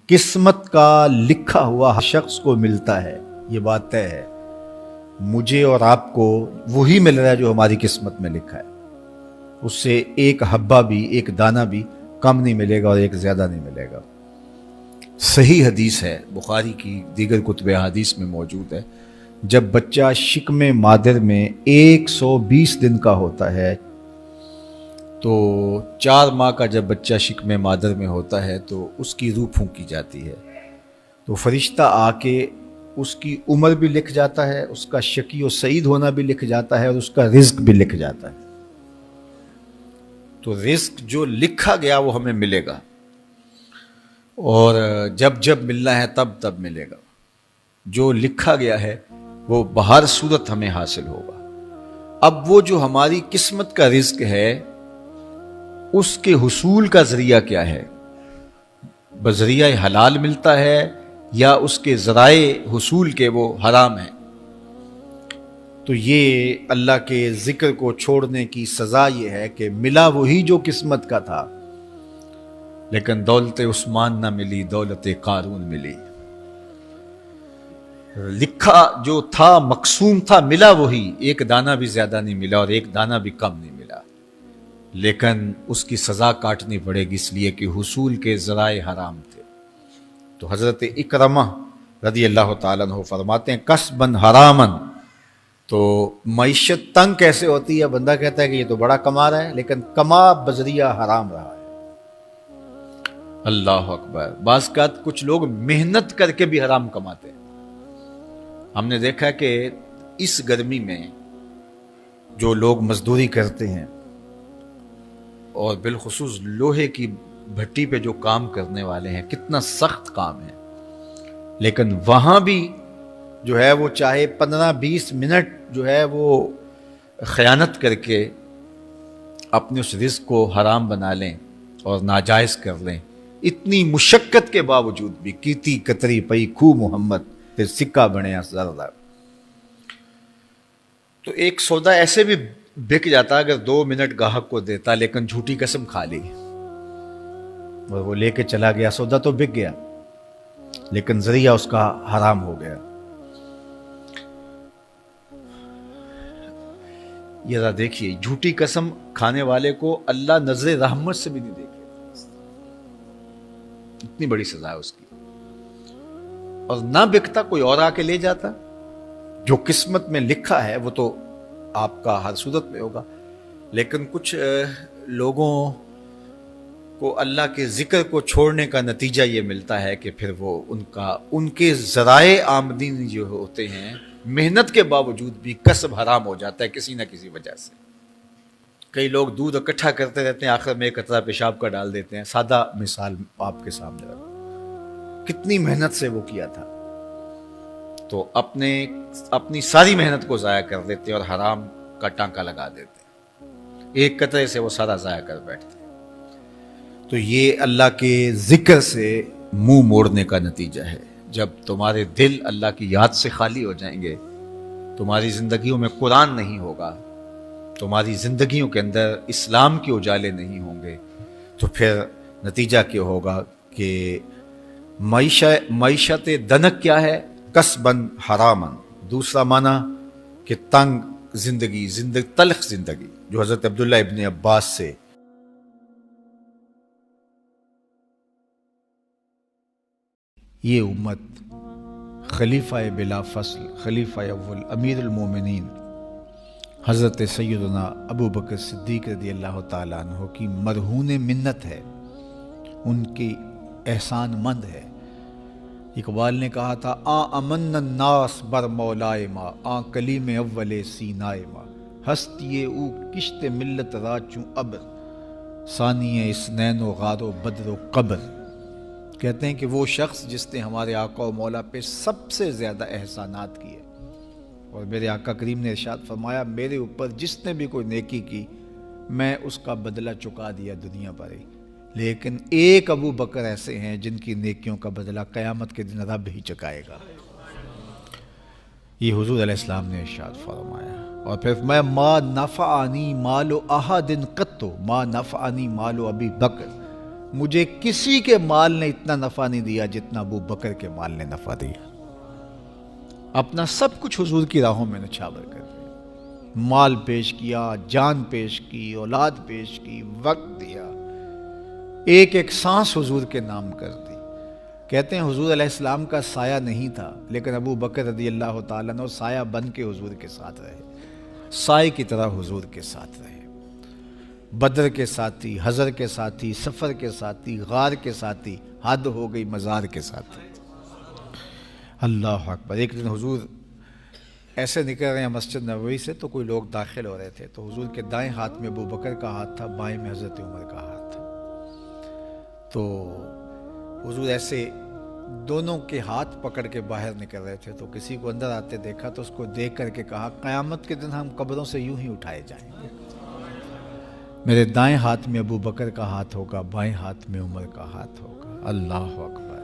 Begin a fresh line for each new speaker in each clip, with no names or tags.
قسمت کا لکھا ہوا ہر شخص کو ملتا ہے، یہ بات طے ہے۔ مجھے اور آپ کو وہی مل رہا ہے جو ہماری قسمت میں لکھا ہے، اس سے ایک حبہ بھی، ایک دانہ بھی کم نہیں ملے گا اور ایک زیادہ نہیں ملے گا۔ صحیح حدیث ہے، بخاری کی دیگر کتب حدیث میں موجود ہے، جب بچہ شکم مادر میں 120 دن کا ہوتا ہے تو 4 ماہ کا جب بچہ شکم مادر میں ہوتا ہے تو اس کی روح پھونکی جاتی ہے، تو فرشتہ آ کے اس کی عمر بھی لکھ جاتا ہے، اس کا شقی و سعید ہونا بھی لکھ جاتا ہے اور اس کا رزق بھی لکھ جاتا ہے۔ تو رزق جو لکھا گیا وہ ہمیں ملے گا، اور جب جب ملنا ہے تب تب ملے گا۔ جو لکھا گیا ہے وہ بہر صورت ہمیں حاصل ہوگا۔ اب وہ جو ہماری قسمت کا رزق ہے اس کے حصول کا ذریعہ کیا ہے؟ بذریعہ حلال ملتا ہے یا اس کے ذرائع حصول کے وہ حرام ہیں؟ تو یہ اللہ کے ذکر کو چھوڑنے کی سزا یہ ہے کہ ملا وہی جو قسمت کا تھا، لیکن دولت عثمان نہ ملی، دولت قارون ملی۔ لکھا جو تھا، مقسوم تھا، ملا وہی، ایک دانہ بھی زیادہ نہیں ملا اور ایک دانہ بھی کم نہیں ملا، لیکن اس کی سزا کاٹنی پڑے گی اس لیے کہ حصول کے ذرائع حرام تھے۔ تو حضرت اکرمہ رضی اللہ تعالیٰ عنہ فرماتے ہیں کسبن حرامن، تو معیشت تنگ کیسے ہوتی ہے؟ بندہ کہتا ہے کہ یہ تو بڑا کما رہا ہے لیکن کما بذریعہ حرام رہا ہے۔ اللہ اکبر۔ بعض اوقات کچھ لوگ محنت کر کے بھی حرام کماتے ہیں۔ ہم نے دیکھا کہ اس گرمی میں جو لوگ مزدوری کرتے ہیں اور بالخصوص لوہے کی بھٹی پہ جو کام کرنے والے ہیں، کتنا سخت کام ہے، لیکن وہاں بھی جو ہے وہ چاہے 15-20 منٹ جو ہے وہ خیانت کر کے اپنے اس رزق کو حرام بنا لیں اور ناجائز کر لیں، اتنی مشقت کے باوجود بھی کیتی کتری پئی کھو محمد تے سکہ بنیا زردہ۔ تو ایک سودا ایسے بھی بک جاتا اگر 2 منٹ گاہک کو دیتا، لیکن جھوٹی قسم کھا لی اور وہ لے کے چلا گیا، سودا تو بک گیا لیکن ذریعہ اس کا حرام ہو گیا۔ یہ ذرا دیکھیے، جھوٹی قسم کھانے والے کو اللہ نظر رحمت سے بھی نہیں دیکھے، اتنی بڑی سزا ہے اس کی، اور نہ بکتا کوئی اور آ کے لے جاتا۔ جو قسمت میں لکھا ہے وہ تو آپ کا ہر صورت میں ہوگا، لیکن کچھ لوگوں کو اللہ کے ذکر کو چھوڑنے کا نتیجہ یہ ملتا ہے کہ پھر وہ ان کے ذرائع آمدنی جو ہوتے ہیں، محنت کے باوجود بھی کسب حرام ہو جاتا ہے کسی نہ کسی وجہ سے۔ کئی لوگ دودھ اکٹھا کرتے رہتے ہیں، آخر میں ایک قطرہ پیشاب کا ڈال دیتے ہیں۔ سادہ مثال آپ کے سامنے رکھوں، کتنی محنت سے وہ کیا تھا، تو اپنی ساری محنت کو ضائع کر دیتے اور حرام کا ٹانکا لگا دیتے، ایک قطرے سے وہ سارا ضائع کر بیٹھتے۔ تو یہ اللہ کے ذکر سے منہ موڑنے کا نتیجہ ہے۔ جب تمہارے دل اللہ کی یاد سے خالی ہو جائیں گے، تمہاری زندگیوں میں قرآن نہیں ہوگا، تمہاری زندگیوں کے اندر اسلام کے اجالے نہیں ہوں گے، تو پھر نتیجہ کیا ہوگا کہ معیشت دنک کیا ہے؟ کسبن حرامن۔ دوسرا معنی کہ تنگ زندگی، تلخ زندگی، جو حضرت عبداللہ ابن عباس سے یہ امت خلیفہ بلا فصل، خلیفہ اول، امیر المومنین حضرت سیدنا ابو بکر صدیق رضی اللہ تعالیٰ عنہ کی مرہون منت ہے، ان کی احسان مند ہے۔ اقبال نے کہا تھا امن الناس بر مولائے ما، کلیم اول سینائے ما، ہستی او کشت ملت را چوں ابر، ثانی اسنین و غار و بدر و قبر۔ کہتے ہیں کہ وہ شخص جس نے ہمارے آقا و مولا پہ سب سے زیادہ احسانات کیے، اور میرے آقا کریم نے ارشاد فرمایا میرے اوپر جس نے بھی کوئی نیکی کی میں اس کا بدلہ چکا دیا دنیا پر ہی، لیکن ایک ابو بکر ایسے ہیں جن کی نیکیوں کا بدلہ قیامت کے دن رب ہی چکائے گا۔ یہ حضور علیہ السلام نے ارشاد فرمایا، اور پھر میں ما نفعنی مال احد قط، ما نفعنی مال ابی بکر، مجھے کسی کے مال نے اتنا نفع نہیں دیا جتنا ابو بکر کے مال نے نفع دیا. اپنا سب کچھ حضور کی راہوں میں نچھاور کر دیا. مال پیش کیا، جان پیش کی، اولاد پیش کی، وقت دیا، ایک ایک سانس حضور کے نام کر دی. کہتے ہیں حضور علیہ السلام کا سایہ نہیں تھا، لیکن ابو بکر رضی اللہ تعالیٰ عنہ سایہ بن کے حضور کے ساتھ رہے، سائے کی طرح حضور کے ساتھ رہے. بدر کے ساتھی، حضر کے ساتھی، سفر کے ساتھی، غار کے ساتھی، حد ہو گئی مزار کے ساتھی. اللہ اکبر. ایک دن حضور ایسے نکل رہے ہیں مسجد نبوی سے تو کوئی لوگ داخل ہو رہے تھے، تو حضور کے دائیں ہاتھ میں ابو بکر کا ہاتھ تھا، بائیں میں حضرت عمر کا ہاتھ تھا. تو حضور ایسے دونوں کے ہاتھ پکڑ کے باہر نکل رہے تھے، تو کسی کو اندر آتے دیکھا تو اس کو دیکھ کر کے کہا قیامت کے دن ہم قبروں سے یوں ہی اٹھائے جائیں گے. میرے دائیں ہاتھ میں ابو بکر کا ہاتھ ہوگا، بائیں ہاتھ میں عمر کا ہاتھ ہوگا. اللہ اکبر.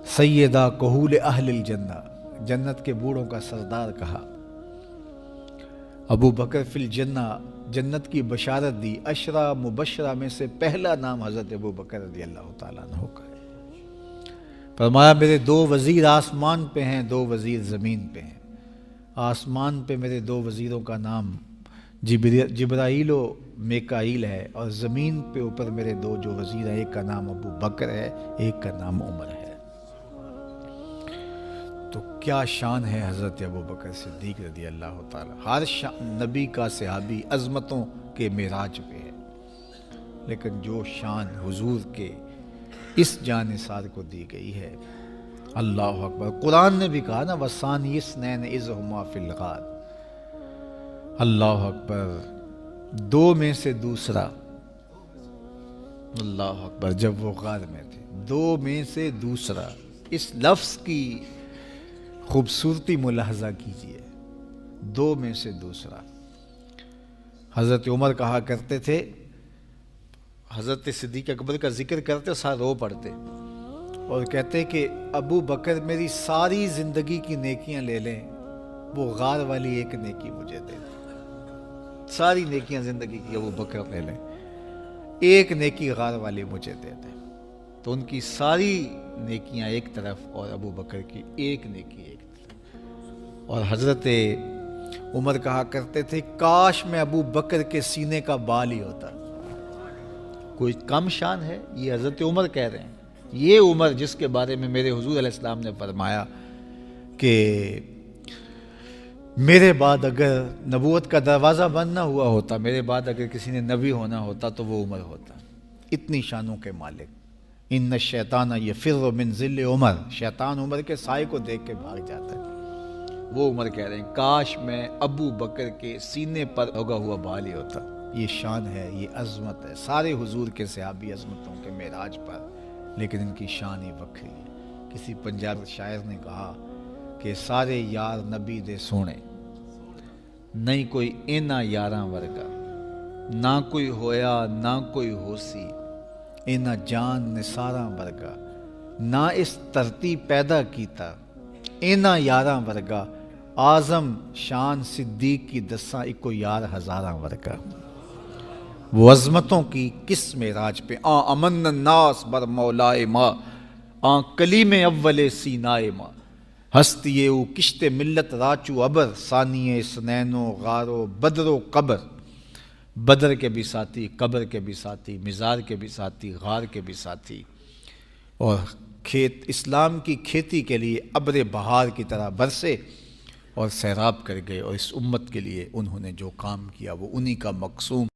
سیدہ کہول اہل الجنہ، جنت کے بوڑھوں کا سردار کہا. ابو بکر فی الجنہ، جنت کی بشارت دی. عشرہ مبشرہ میں سے پہلا نام حضرت ابو بکر رضی اللہ تعالیٰ عنہ کا ہے. فرمایا میرے 2 وزیر آسمان پہ ہیں، 2 وزیر زمین پہ ہیں. آسمان پہ میرے 2 وزیروں کا نام جبرائیل و میکائیل ہے، اور زمین پہ اوپر میرے 2 جو وزیر ہیں، ایک کا نام ابو بکر ہے، ایک کا نام عمر ہے. تو کیا شان ہے حضرت ابو بکر صدیق رضی اللہ تعالیٰ. ہر نبی کا صحابی عظمتوں کے معراج پہ ہے، لیکن جو شان حضور کے اس جاں نثار کو دی گئی ہے، اللہ اکبر. قرآن نے بھی کہا نا وَثَانِيَ اثْنَيْنِ إِذْ هُمَا فِي الْغَارِ. اللہ اکبر. 2 میں سے دوسرا. اللہ اکبر. جب وہ غار میں تھے، 2 میں سے دوسرا. اس لفظ کی خوبصورتی ملاحظہ کیجئے. 2 میں سے دوسرا. حضرت عمر کہا کرتے تھے، حضرت صدیق اکبر کا ذکر کرتے ساتھ رو پڑتے اور کہتے کہ ابو بکر میری ساری زندگی کی نیکیاں لے لیں، وہ غار والی ایک نیکی مجھے دے دیں. ساری نیکیاں زندگی کی ابو بکر لے لیں، ایک نیکی غار والی مجھے دے دیں. تو ان کی ساری نیکیاں ایک طرف اور ابو بکر کی ایک نیکی ایک طرف. اور حضرت عمر کہا کرتے تھے کاش میں ابو بکر کے سینے کا بال ہی ہوتا. کوئی کم شان ہے؟ یہ حضرت عمر کہہ رہے ہیں. یہ عمر جس کے بارے میں میرے حضور علیہ السلام نے فرمایا کہ میرے بعد اگر نبوت کا دروازہ بند نہ ہوا ہوتا، میرے بعد اگر کسی نے نبی ہونا ہوتا تو وہ عمر ہوتا. اتنی شانوں کے مالک. ان الشیطان یفر من ظل عمر، شیطان عمر کے سائے کو دیکھ کے بھاگ جاتا ہے. وہ عمر کہہ رہے ہیں کاش میں ابو بکر کے سینے پر اگا ہوا بال ہی ہوتا. یہ شان ہے، یہ عظمت ہے. سارے حضور کے صحابی عظمتوں کے معراج پر، لیکن ان کی شان ہی وکری ہے. کسی پنجاب شاعر نے کہا کہ سارے یار نبی دے سونے، نہیں کوئی اینا یاراں ورگا، نہ کوئی ہویا نہ کوئی ہوسی، اینا جان نثاراں ورگا، نہ اس دھرتی پیدا کیتا، اینا یاراں ورگا، اعظم شان صدیق کی دساں اکو یار ہزاراں ورگا. وہ عظمتوں کی کس معراج پہ امن الناس بر مولائے ماں، کلیم اول سینائے ماں، ہستی او کشت ملت راچو ابر، ثانی سنین و غار و بدر و قبر. بدر کے بھی ساتھی، قبر کے بھی ساتھی، مزار کے بھی ساتھی، غار کے بھی ساتھی. اور کھیت اسلام کی کھیتی کے لیے ابر بہار کی طرح برسے اور سیراب کر گئے. اور اس امت کے لیے انہوں نے جو کام کیا وہ انہی کا مقصوم